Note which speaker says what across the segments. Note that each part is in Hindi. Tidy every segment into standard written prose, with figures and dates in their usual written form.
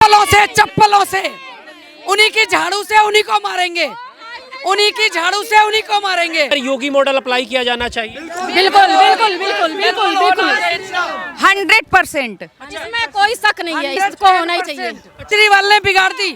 Speaker 1: चप्पलों से उन्हीं की झाड़ू से उन्हीं को मारेंगे, उन्हीं की झाड़ू से उन्हीं को मारेंगे।
Speaker 2: योगी मॉडल अप्लाई किया जाना चाहिए।
Speaker 3: बिल्कुल बिल्कुल बिल्कुल बिल्कुल बिल्कुल 100%, इसमें कोई शक नहीं है, इसको होना ही चाहिए।
Speaker 1: केजरीवाल ने बिगाड़ दी,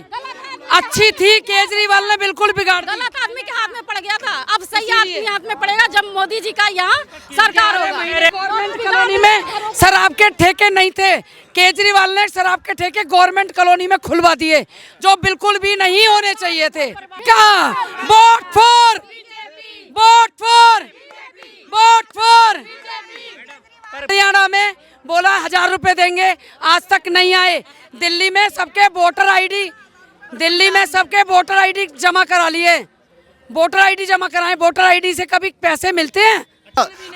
Speaker 1: अच्छी थी, केजरीवाल ने बिल्कुल बिगाड़ दी।
Speaker 3: गलत आदमी के हाथ में पड़ गया था, अब सही आदमी के हाथ में पड़ेगा जब मोदी जी का यहाँ सरकार होगा।
Speaker 1: गवर्नमेंट कॉलोनी में शराब के ठेके नहीं थे, केजरीवाल ने शराब के ठेके गवर्नमेंट कॉलोनी में खुलवा दिए, जो बिल्कुल भी नहीं होने चाहिए थे। क्या vote for, vote for, vote for. Haryana में बोला 1000 रुपए देंगे, आज तक नहीं आए। दिल्ली में सबके वोटर आईडी, दिल्ली में सबके वोटर आईडी जमा करा लिए, वोटर आईडी जमा कराएं। वोटर आईडी से कभी पैसे मिलते हैं?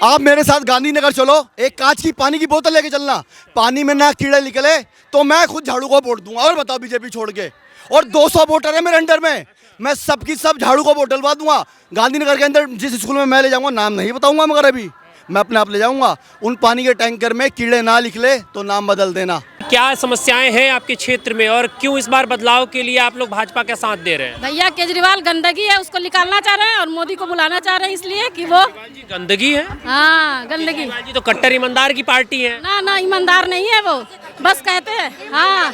Speaker 4: आप मेरे साथ गांधीनगर चलो, एक कांच की पानी की बोतल लेके चलना, पानी में ना कीड़े निकले तो मैं खुद झाड़ू को वोट दूंगा। और बताओ बीजेपी छोड़ के, और 200 वोटर है मेरे अंडर में, मैं सबकी सब झाड़ू को वोट डलवा दूंगा। गांधीनगर के अंदर जिस स्कूल में मैं ले जाऊंगा, नाम नहीं बताऊंगा मगर अभी मैं अपने आप ले जाऊंगा, उन पानी के टैंकर में कीड़े ना निकले तो नाम बदल देना।
Speaker 2: क्या समस्याएं हैं आपके क्षेत्र में और क्यों इस बार बदलाव के लिए आप लोग भाजपा का साथ दे रहे हैं?
Speaker 3: भैया केजरीवाल गंदगी है, उसको निकालना चाह रहे हैं और मोदी को बुलाना चाह रहे हैं, इसलिए कि वो
Speaker 2: गंदगी है।
Speaker 3: हाँ गंदगी
Speaker 2: केजरीवाल जी तो कट्टर ईमानदार की पार्टी है।
Speaker 3: ना ना ईमानदार नहीं है वो, बस कहते हैं। हाँ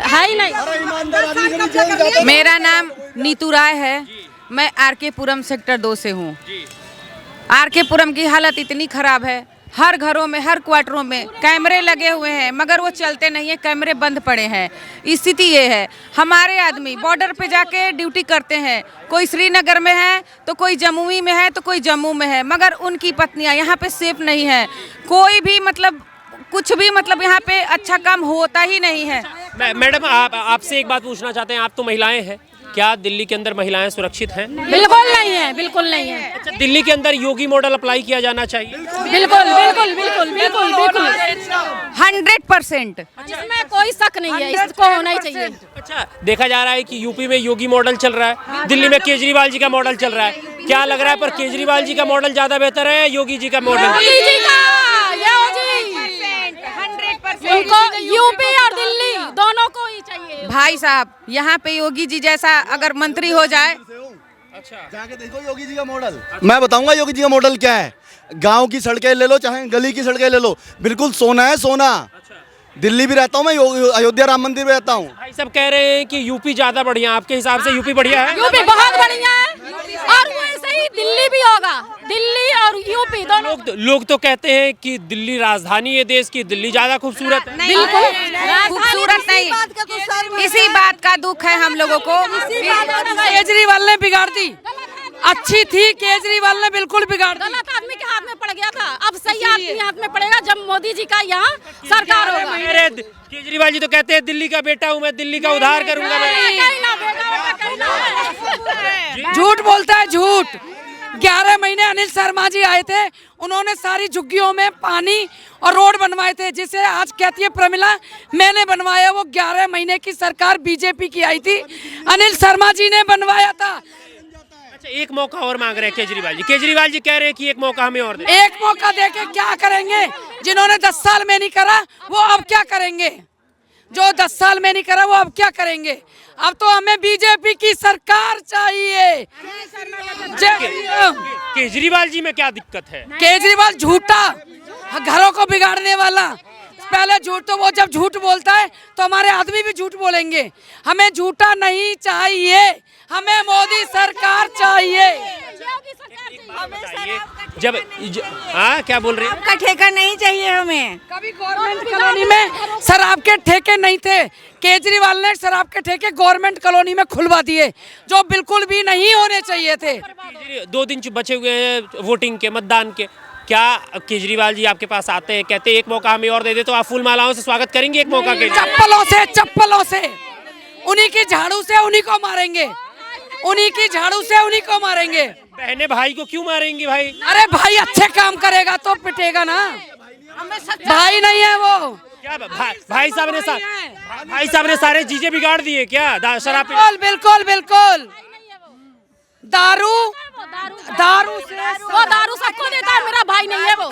Speaker 3: है ही नहीं।
Speaker 5: मेरा नाम नीतू राय है, मैं आरके पुरम सेक्टर 2 से हूँ। आरके पुरम की हालत इतनी खराब है, हर घरों में हर क्वार्टरों में कैमरे लगे हुए हैं मगर वो चलते नहीं है, कैमरे बंद पड़े हैं। स्थिति ये है, हमारे आदमी बॉर्डर पे जाके ड्यूटी करते हैं, कोई श्रीनगर में है तो कोई जमुई में है तो कोई जम्मू में है, मगर उनकी पत्नियां यहाँ पे सेफ नहीं है। कोई भी मतलब कुछ भी मतलब यहाँ पे अच्छा काम होता ही नहीं है।
Speaker 2: मैडम आपसे एक बात पूछना चाहते हैं, आप तो महिलाएं हैं, क्या दिल्ली के अंदर महिलाएं सुरक्षित हैं?
Speaker 3: बिल्कुल नहीं है, बिल्कुल नहीं है।
Speaker 2: अच्छा, दिल्ली के अंदर योगी मॉडल अप्लाई किया जाना चाहिए।
Speaker 3: बिल्कुल बिल्कुल बिल्कुल बिल्कुल बिल्कुल 100%, इसमें कोई शक नहीं है, इसको होना ही चाहिए।
Speaker 2: अच्छा, देखा जा रहा है कि यूपी में योगी मॉडल चल रहा है, दिल्ली में केजरीवाल जी का मॉडल चल रहा है, क्या लग रहा है पर केजरीवाल जी का मॉडल ज्यादा बेहतर है योगी जी का मॉडल?
Speaker 3: उनको यूपी और दिल्ली दोनों को ही चाहिए।
Speaker 5: भाई साहब, यहाँ पे योगी जी जैसा अगर मंत्री हो जाए।
Speaker 4: अच्छा, जाके देखो योगी जी का मॉडल, मैं बताऊंगा योगी जी का मॉडल क्या है। गांव की सड़कें ले लो चाहे गली की सड़कें ले लो, बिल्कुल सोना है सोना। दिल्ली भी रहता हूँ मैं, अयोध्या राम मंदिर में रहता हूँ।
Speaker 2: भाई सब कह रहे हैं कि यूपी ज्यादा बढ़िया, आपके हिसाब से यूपी बढ़िया है?
Speaker 3: यूपी बहुत बढ़िया है और वैसे ही दिल्ली भी होगा, दिल्ली और यूपी दोनों।
Speaker 2: लोग तो कहते हैं कि दिल्ली राजधानी है देश की, दिल्ली ज्यादा खूबसूरत है।
Speaker 5: बिल्कुल खूबसूरत नहीं, इसी बात का दुख है हम लोगों को।
Speaker 1: केजरीवाल ने बिगाड़ दी, अच्छी थी, केजरीवाल ने बिल्कुल बिगाड़ दी।
Speaker 3: गलत आदमी के हाथ में पड़ गया था, अब सही आदमी के हाथ में पड़ेगा जब मोदी जी का यहाँ सरकार होगा।
Speaker 2: केजरीवाल जी तो कहते हैं दिल्ली का बेटा हूँ मैं, दिल्ली का उद्धार करूंगा मैं।
Speaker 1: झूठ बोलता है, झूठ। 11 महीने अनिल शर्मा जी आए थे, उन्होंने सारी झुग्गियों में पानी और रोड बनवाए थे, जिसे आज कहती है प्रमिला मैंने बनवाया। वो 11 महीने की सरकार बीजेपी की आई थी, अनिल शर्मा जी ने बनवाया था।
Speaker 2: अच्छा, एक मौका और मांग रहे हैं केजरीवाल जी। केजरीवाल जी कह रहे हैं कि एक मौका हमें और दे।
Speaker 1: एक मौका देके क्या करेंगे? जिन्होंने 10 साल में नहीं करा वो अब क्या करेंगे? जो 10 साल में नहीं करा वो अब क्या करेंगे? अब तो हमें बीजेपी की सरकार चाहिए।
Speaker 2: केजरीवाल जी में क्या दिक्कत है?
Speaker 1: केजरीवाल झूठा, घरों को बिगाड़ने वाला। पहले झूठ, तो वो जब झूठ बोलता है तो हमारे आदमी भी झूठ बोलेंगे। हमें झूठा नहीं चाहिए, हमें मोदी सरकार चाहिए।
Speaker 2: जब हाँ क्या बोल रहे हैं?
Speaker 5: आपका ठेका नहीं चाहिए हमें।
Speaker 1: कभी गवर्नमेंट कॉलोनी में शराब के ठेके नहीं थे, केजरीवाल ने शराब के ठेके गवर्नमेंट कॉलोनी में खुलवा दिए, जो बिल्कुल भी नहीं होने चाहिए थे।
Speaker 2: 2 दिन बचे हुए हैं वोटिंग के, मतदान के, क्या केजरीवाल जी आपके पास आते हैं, कहते हैं एक मौका हमें और दे दे, तो आप फूल मालाओं से स्वागत करेंगे एक मौका के?
Speaker 1: चप्पलों से उन्हीं की झाड़ू से उन्हीं को मारेंगे, उन्हीं की झाड़ू से उन्हीं को मारेंगे।
Speaker 2: बहने भाई को क्यों मारेंगी भाई?
Speaker 1: अरे भाई अच्छे काम करेगा तो पिटेगा ना, भाई नहीं है वो।
Speaker 2: क्या भाई साहब ने सारे चीजें बिगाड़ दिए क्या? शराब
Speaker 1: बिल्कुल बिल्कुल। दारू
Speaker 3: वो दारू सबको देता है, मेरा भाई नहीं है वो।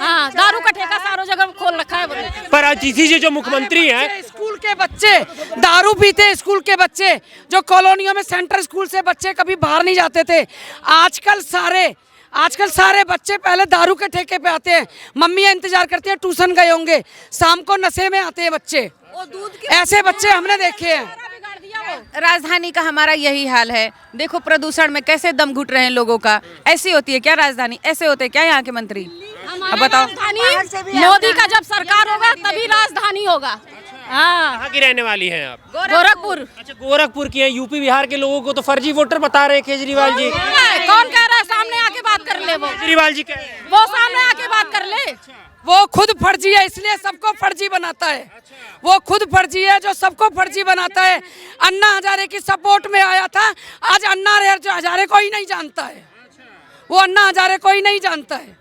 Speaker 3: हाँ, दारू का ठेका सारों जगह खोल रखा है वो।
Speaker 2: पर आज इसी जो मुख्यमंत्री हैं,
Speaker 1: स्कूल के बच्चे दारू पीते, स्कूल के बच्चे जो कॉलोनियों में सेंट्रल स्कूल से बच्चे कभी बाहर नहीं जाते थे, आजकल सारे बच्चे पहले दारू के ठेके पे आते हैं, मम्मियाँ इंतजार करती हैं, ट्यूशन गए होंगे, शाम को नशे में आते हैं बच्चे। ऐसे बच्चे हमने देखे हैं।
Speaker 5: राजधानी का हमारा यही हाल है। देखो प्रदूषण में कैसे दम घुट रहे हैं लोगों का। ऐसी होती है क्या राजधानी? ऐसे होते हैं क्या यहाँ के मंत्री? अब बताओ।
Speaker 3: मोदी का जब सरकार होगा तभी राजधानी होगा। हाँ,
Speaker 2: कहाँ की रहने वाली हैं आप?
Speaker 3: गोरखपुर।
Speaker 2: अच्छा, गोरखपुर की हैं। यूपी बिहार के लोगों को तो फर्जी वोटर बता रहे हैं केजरीवाल जी।
Speaker 3: कौन कह रहा है? सामने आके बात कर ले। वो
Speaker 2: केजरीवाल जी कह रहे हैं।
Speaker 3: वो सामने आके बात कर ले।
Speaker 1: वो खुद फर्जी है, इसलिए सबको फर्जी बनाता है। वो खुद फर्जी है जो सबको फर्जी बनाता है। अन्ना हजारे की सपोर्ट में आया था, आज अन्ना हजारे को ही नहीं जानता है। वो अन्ना हजारे को ही नहीं जानता है।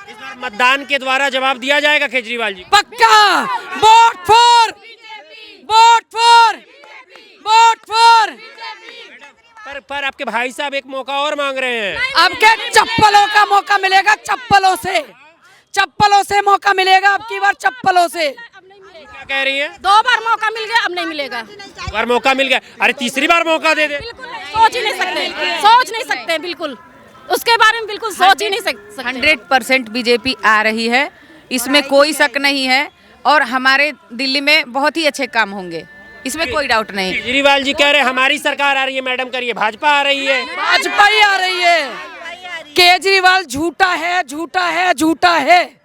Speaker 2: इस बार मतदान के द्वारा जवाब दिया जाएगा केजरीवाल जी?
Speaker 1: पक्का। वोट फॉर
Speaker 2: पर आपके भाई साहब एक मौका और मांग रहे हैं।
Speaker 1: अब के चप्पलों का मौका मिलेगा, चप्पलों से मौका मिलेगा अब की बार, चप्पलों से।
Speaker 2: क्या कह रही है?
Speaker 3: 2 बार मौका मिल गया, अब नहीं मिलेगा।
Speaker 2: 2 बार मौका मिल गया, अरे तीसरी बार मौका दे दे।
Speaker 3: सोच ही नहीं सकते बिल्कुल उसके बारे में, बिल्कुल सोच ही नहीं सकते।
Speaker 5: 100% बीजेपी आ रही है, इसमें कोई शक नहीं है। और हमारे दिल्ली में बहुत ही अच्छे काम होंगे, इसमें कोई डाउट नहीं।
Speaker 2: केजरीवाल जी कह रहे हैं हमारी सरकार आ रही है, मैडम करिए भाजपा आ रही है।
Speaker 1: भाजपा ही आ रही है। केजरीवाल झूठा है।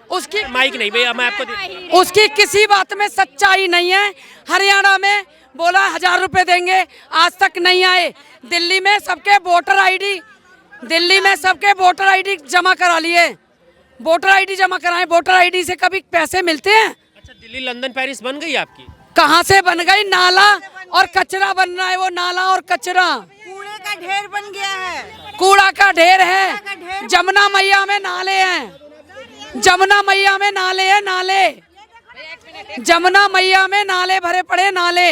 Speaker 1: उसकी
Speaker 2: माइक नहीं भैया, मैं आपको
Speaker 1: उसकी किसी बात में सच्चाई नहीं है। हरियाणा में बोला 1000 रुपए देंगे, आज तक नहीं आए। दिल्ली में सबके वोटर आईडी जमा करा लिए, वोटर आईडी जमा कराए। वोटर आईडी से कभी पैसे मिलते हैं?
Speaker 2: अच्छा, दिल्ली लंदन पेरिस बन गई आपकी?
Speaker 1: कहाँ से बन गई? नाला और कचरा बन रहा है। वो नाला और कचरा
Speaker 6: कूड़े का ढेर बन गया है।
Speaker 1: कूड़ा का ढेर है। जमुना मैया में नाले हैं, जमुना मैया में नाले भरे पड़े। नाले,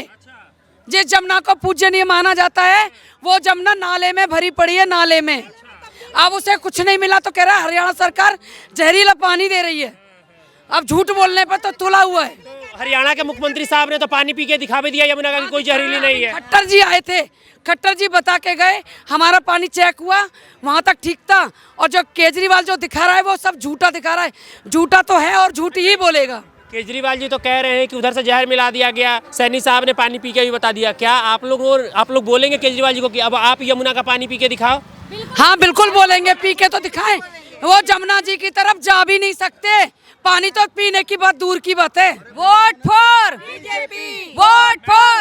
Speaker 1: जिस जमुना को पूजनीय माना जाता है वो जमुना नाले में भरी पड़ी है, नाले में। अब उसे कुछ नहीं मिला तो कह रहा है हरियाणा सरकार जहरीला पानी दे रही है। अब झूठ बोलने पर तो तुला हुआ है।
Speaker 2: तो हरियाणा के मुख्यमंत्री साहब ने तो पानी पी के दिखा भी दिया यमुना का कि कोई जहरीली नहीं है।
Speaker 1: खट्टर जी आए थे, खट्टर जी बता के गए, हमारा पानी चेक हुआ, वहां तक ठीक था। और जो केजरीवाल जो दिखा रहा है वो सब झूठा दिखा रहा है। झूठा तो है और झूठ ही बोलेगा।
Speaker 2: केजरीवाल जी तो कह रहे हैं कि उधर से जहर मिला दिया गया, सैनी साहब ने पानी पी के भी बता दिया। क्या आप लोग बोलेंगे केजरीवाल जी को कि अब आप यमुना का पानी पी के दिखाओ?
Speaker 1: हाँ बिल्कुल बोलेंगे, पी के तो दिखाएं। वो जमुना जी की तरफ जा भी नहीं सकते, पानी तो पीने की बात दूर की बात है।
Speaker 5: Vote for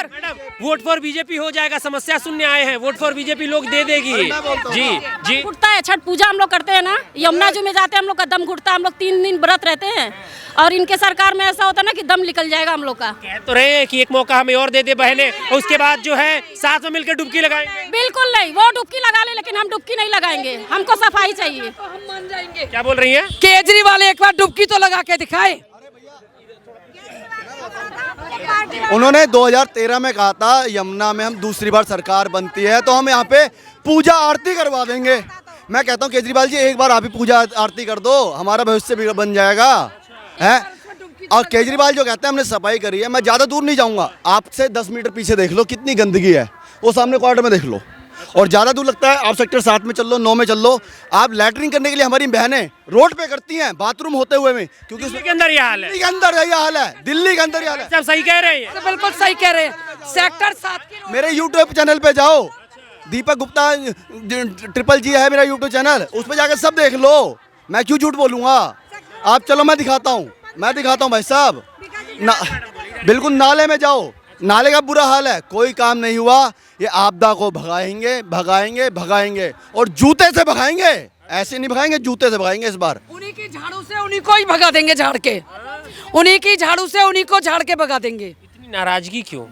Speaker 2: madam, vote for BJP हो जाएगा, समस्या सुनने आए हैं। वोट फॉर बीजेपी लोग दे देगी। जी
Speaker 3: घुटता है। छठ पूजा हम लोग करते हैं ना, यमुना जी में जाते हैं, हम लोग का दम घुटता है। हम लोग 3 दिन व्रत रहते हैं और इनके सरकार में ऐसा होता है ना कि दम निकल जाएगा हम लोग का।
Speaker 2: कह तो रहे हैं कि एक मौका हमें और दे दे बहने, उसके बाद जो है साथ में मिलकर डुबकी लगाएंगे।
Speaker 3: बिल्कुल नहीं, वो डुबकी लगा ले लेकिन हम डुबकी नहीं लगाएंगे, हमको सफाई चाहिए।
Speaker 1: हम मान जाएंगे।
Speaker 2: क्या बोल रही हैं?
Speaker 1: केजरीवाल एक बार डुबकी तो लगा के दिखाए।
Speaker 4: उन्होंने 2013 में कहा था यमुना में हम दूसरी बार सरकार बनती है तो हम यहाँ पे पूजा आरती करवा देंगे। मैं कहता हूँ केजरीवाल जी एक बार आप ही पूजा आरती कर दो, हमारा भविष्य भी बन जाएगा है। और केजरीवाल जो कहते हैं हमने सफाई करी है, मैं ज़्यादा दूर नहीं जाऊँगा, आपसे 10 मीटर पीछे देख लो कितनी गंदगी है, वो सामने क्वार्टर में देख लो। और ज़्यादा दूर लगता है आप सेक्टर 7 में चल लो, 9 में चल लो, आप लैटरिन करने के लिए हमारी बहनें रोड पे करती हैं बाथरूम होते हुए में, क्योंकि
Speaker 2: दिल्ली के अंदर ये हाल है।
Speaker 4: दिल्ली के अंदर ये हाल है, दिल्ली के अंदर ये हाल है।
Speaker 2: सब सही कह रहे हैं।
Speaker 1: तो बिल्कुल सही कह रहे हैं। सेक्टर 7 की
Speaker 4: मेरे यूट्यूब चैनल पे जाओ, दीपक गुप्ता ट्रिपल जी है मेरा यूट्यूब चैनल, उस पर जाकर सब देख लो, मैं क्यों झूठ बोलूँगा। आप चलो मैं दिखाता हूँ भाई साहब। बिल्कुल नाले में जाओ, नाले का बुरा हाल है, कोई काम नहीं हुआ। ये आपदा को भगाएंगे और जूते से भगाएंगे, ऐसे नहीं भगाएंगे, जूते से भगाएंगे इस बार।
Speaker 1: उन्हीं की झाड़ू से उन्हीं को ही भगा देंगे, झाड़ के उन्हीं की झाड़ू से उन्हीं को झाड़ के भगा देंगे।
Speaker 2: इतनी नाराजगी क्यों?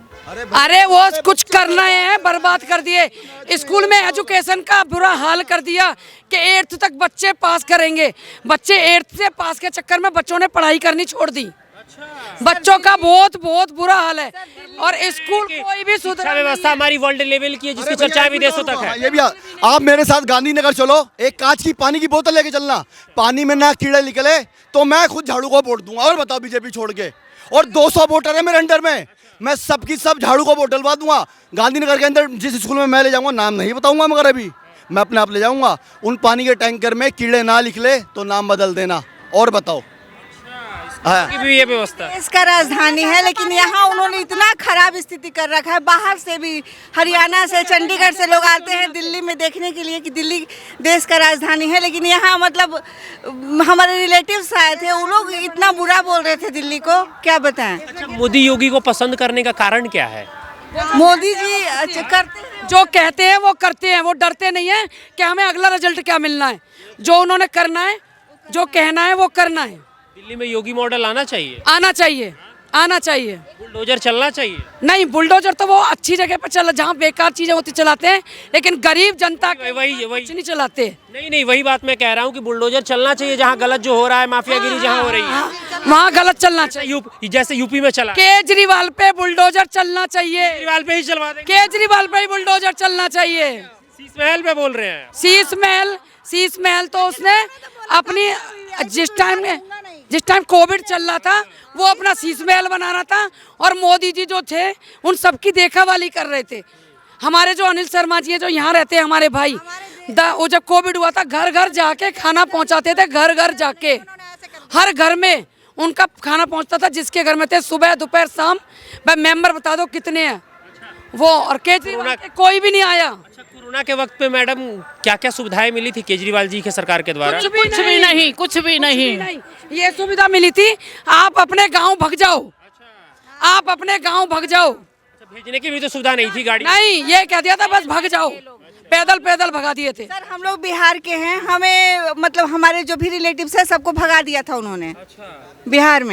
Speaker 1: अरे वो कुछ करना है, बर्बाद कर दिए। स्कूल में एजुकेशन का बुरा हाल कर दिया कि 8th तक बच्चे पास करेंगे। बच्चे 8th से पास के चक्कर में बच्चों ने पढ़ाई करनी छोड़ दी। बच्चों का बहुत बहुत बुरा हाल है और स्कूल कोई भी
Speaker 2: शिक्षा
Speaker 1: सुधरा
Speaker 2: व्यवस्था हमारी वर्ल्ड लेवल की है जिसकी चर्चा विदेशों तक है।
Speaker 4: ये भी आप मेरे साथ गांधीनगर चलो, एक कांच की पानी की बोतल लेके चलना, पानी में ना कीड़े निकले तो मैं खुद झाड़ू को वोट दूंगा। और बताओ बीजेपी छोड़ के, और 200 वोटर है मेरे अंडर में, मैं सबकी सब झाड़ू को वोट डलवा दूंगा। गांधीनगर के अंदर जिस स्कूल में मैं ले जाऊंगा, नाम नहीं बताऊंगा मगर अभी मैं अपने आप ले जाऊंगा, उन पानी के टैंकर में कीड़े ना निकले तो नाम बदल देना। और बताओ
Speaker 2: की भी ये व्यवस्था
Speaker 6: देश का राजधानी है, लेकिन यहाँ उन्होंने इतना खराब स्थिति कर रखा है। बाहर से भी, हरियाणा से, चंडीगढ़ से लोग आते हैं दिल्ली में देखने के लिए कि दिल्ली देश का राजधानी है, लेकिन यहाँ मतलब हमारे रिलेटिव्स आए थे, वो लोग इतना बुरा बोल रहे थे दिल्ली को, क्या बताएं।
Speaker 2: अच्छा, मोदी योगी को पसंद करने का कारण क्या है?
Speaker 6: मोदी जी करते हैं,
Speaker 1: जो कहते हैं वो करते हैं, वो डरते नहीं है कि हमें अगला रिजल्ट क्या मिलना है। जो उन्होंने करना है, जो कहना है वो करना है।
Speaker 2: दिल्ली में योगी मॉडल आना चाहिए,
Speaker 1: आना चाहिए, आना चाहिए।
Speaker 2: बुलडोजर चलना चाहिए।
Speaker 1: नहीं, बुलडोजर तो वो अच्छी जगह पर चला, जहाँ बेकार चीजें होती चलाते हैं, लेकिन गरीब जनता के
Speaker 2: वही
Speaker 1: कुछ नहीं चलाते।
Speaker 2: नहीं वही बात मैं कह रहा हूँ कि बुलडोजर चलना चाहिए जहाँ गलत जो हो रहा है, माफियागिरी जहाँ हो रही है,
Speaker 1: वहाँ गलत चलना चाहिए।
Speaker 2: जैसे यूपी में चला।
Speaker 1: केजरीवाल पे बुलडोजर चलना चाहिए,
Speaker 2: केजरीवाल पे ही चलवा देंगे।
Speaker 1: केजरीवाल पे ही बुलडोजर चलना चाहिए।
Speaker 2: शीश महल पे बोल रहे हैं।
Speaker 1: शीश महल तो उसने अपनी जिस टाइम कोविड चल रहा था वो अपना शीश महल बना रहा था, और मोदी जी जो थे उन सबकी देखा वाली कर रहे थे। हमारे जो अनिल शर्मा जी है जो यहाँ रहते हैं, हमारे भाई, वो जब कोविड हुआ था घर घर जाके खाना पहुँचाते थे, घर घर जाके हर घर में उनका खाना पहुँचता था जिसके घर में थे, सुबह दोपहर शाम। भाई मेंबर बता दो कितने हैं वो, और केजरीवाल के कोई भी नहीं आया।
Speaker 2: अच्छा, कोरोना के वक्त पे मैडम क्या क्या सुविधाएं मिली थी केजरीवाल जी के सरकार के द्वारा?
Speaker 1: कुछ भी नहीं। ये सुविधा मिली थी, आप अपने गांव भग जाओ, आप अपने गांव भग जाओ।
Speaker 2: अच्छा, भेजने की भी तो सुविधा नहीं थी गाड़ी?
Speaker 1: नहीं, ये कह दिया था बस भग जाओ, पैदल भगा दिए थे।
Speaker 6: सर हम लोग बिहार के हैं, हमें मतलब हमारे जो भी रिलेटिव्स है सबको भगा दिया था उन्होंने बिहार में।